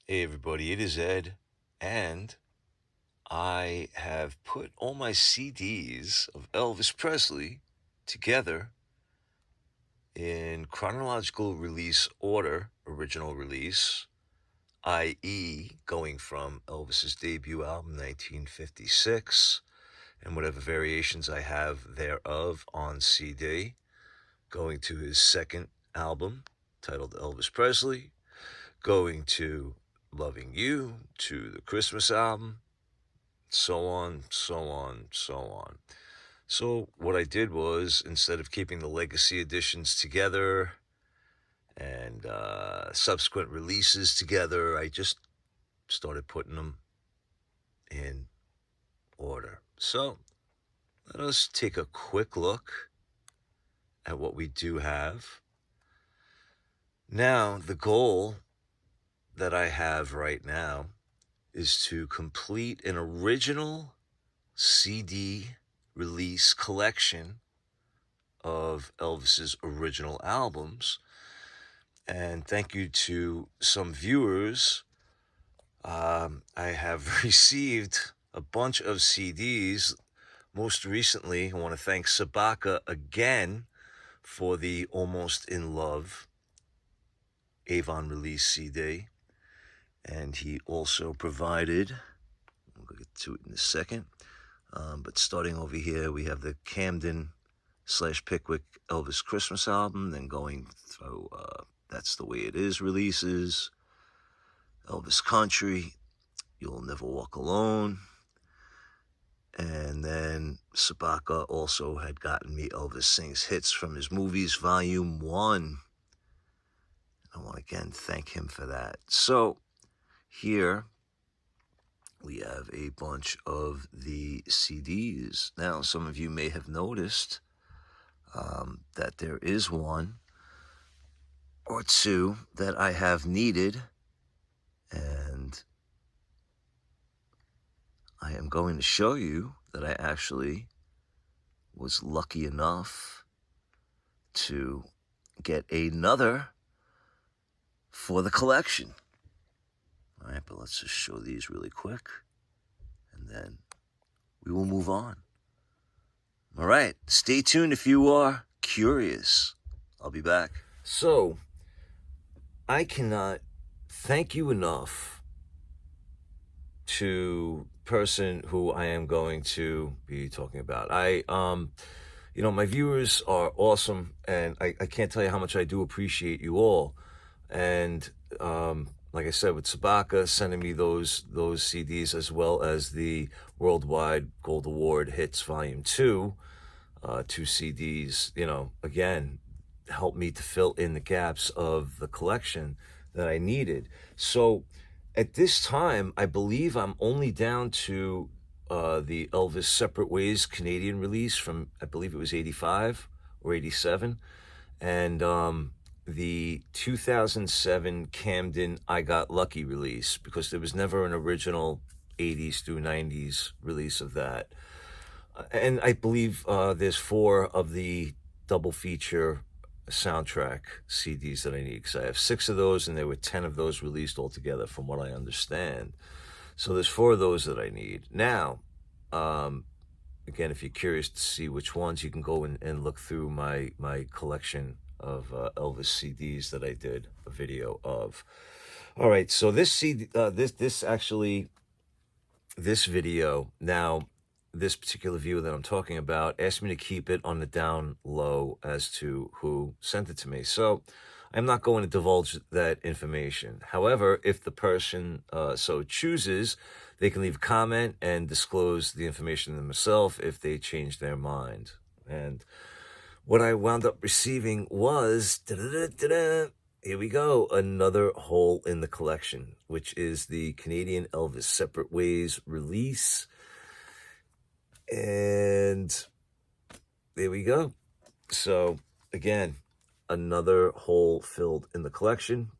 Hey everybody, it is Ed, and I have put all my CDs of Elvis Presley together in chronological release order, original release, i.e., going from Elvis's debut album, 1956, and whatever variations I have thereof on CD, going to his second album, titled Elvis Presley, going to Loving You, to the Christmas album, so on, so on, so on. So, what I did was, instead of keeping the legacy editions together and subsequent releases together, I just started putting them in order. So, let us take a quick look at what we do have. Now, the goal that I have right now is to complete an original CD release collection of Elvis's original albums. And thank you to some viewers. I have received a bunch of CDs. Most recently, I want to thank Sabaka again for the Almost in Love Avon release CD. And he also provided, we'll get to it in a second, but starting over here, we have the Camden / Pickwick Elvis Christmas album, then going through That's the Way It Is releases, Elvis Country, You'll Never Walk Alone, and then Sabaka also had gotten me Elvis Sings Hits from His Movies, Volume 1. I want to again thank him for that. So here we have a bunch of the CDs. Now, some of you may have noticed that there is one or two that I have needed, and I am going to show you that I actually was lucky enough to get another for the collection. All right, but let's just show these really quick, and then we will move on. All right, stay tuned if you are curious. I'll be back. So, I cannot thank you enough to person who I am going to be talking about. My viewers are awesome, and I can't tell you how much I do appreciate you all. And like I said, with Sabaka sending me those CDs, as well as the Worldwide Gold Award Hits Volume 2, 2 CDs, again, helped me to fill in the gaps of the collection that I needed. So at this time, I believe I'm only down to the Elvis Separate Ways Canadian release from, I believe it was 85 or 87. And the 2007 Camden I Got Lucky release, because there was never an original 80s through 90s release of that. And I believe there's 4 of the double feature soundtrack CDs that I need, because I have 6 of those, and there were 10 of those released altogether, from what I understand. So there's 4 of those that I need. Now, again, if you're curious to see which ones, you can go and look through my collection of Elvis CDs that I did a video of. All right, so this CD, this video, now, this particular viewer that I'm talking about asked me to keep it on the down low as to who sent it to me. So I'm not going to divulge that information. However, if the person so chooses, they can leave a comment and disclose the information themselves if they change their mind. And what I wound up receiving was, here we go, another hole in the collection, which is the Canadian Elvis Separate Ways release. And there we go. So, again, another hole filled in the collection.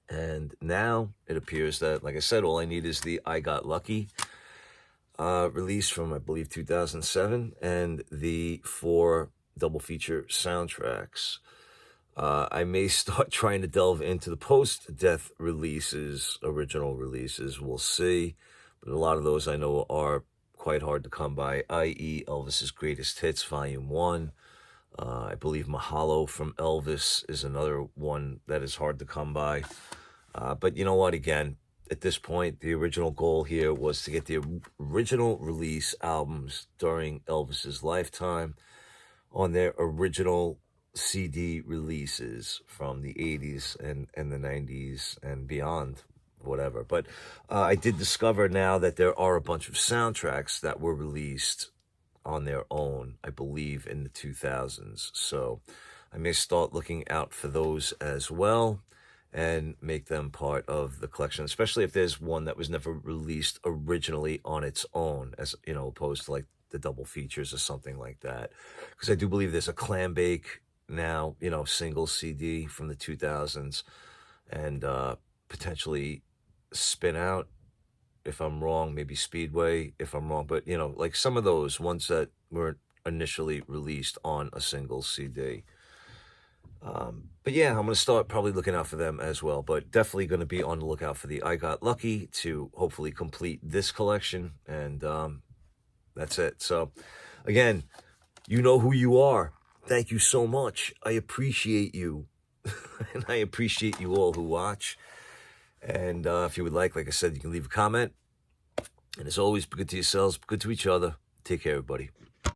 And now it appears that, like I said, all I need is the I Got Lucky release from, I believe, 2007, and the 4 double feature soundtracks. I may start trying to delve into the post-death releases, original releases. We'll see. But a lot of those I know are quite hard to come by, i.e. Elvis's Greatest Hits, Volume 1. I believe Mahalo from Elvis is another one that is hard to come by. But you know what? Again, at this point, the original goal here was to get the original release albums during Elvis's lifetime on their original CD releases from the 80s and the 90s and beyond, whatever. But I did discover now that there are a bunch of soundtracks that were released on their own, I believe, in the 2000s. So I may start looking out for those as well and make them part of the collection, especially if there's one that was never released originally on its own, as you know, opposed to like the double features or something like that. Because I do believe there's a Clam Bake now, you know, single CD from the 2000s, and potentially Spin Out, if I'm wrong, maybe Speedway, if I'm wrong, but you know, like some of those ones that were initially released on a single CD. But yeah, I'm going to start probably looking out for them as well, but definitely going to be on the lookout for the I Got Lucky to hopefully complete this collection, and that's it. So again, you know who you are. Thank you so much. I appreciate you. And I appreciate you all who watch. And if you would like I said, you can leave a comment. And as always, be good to yourselves, be good to each other. Take care, everybody.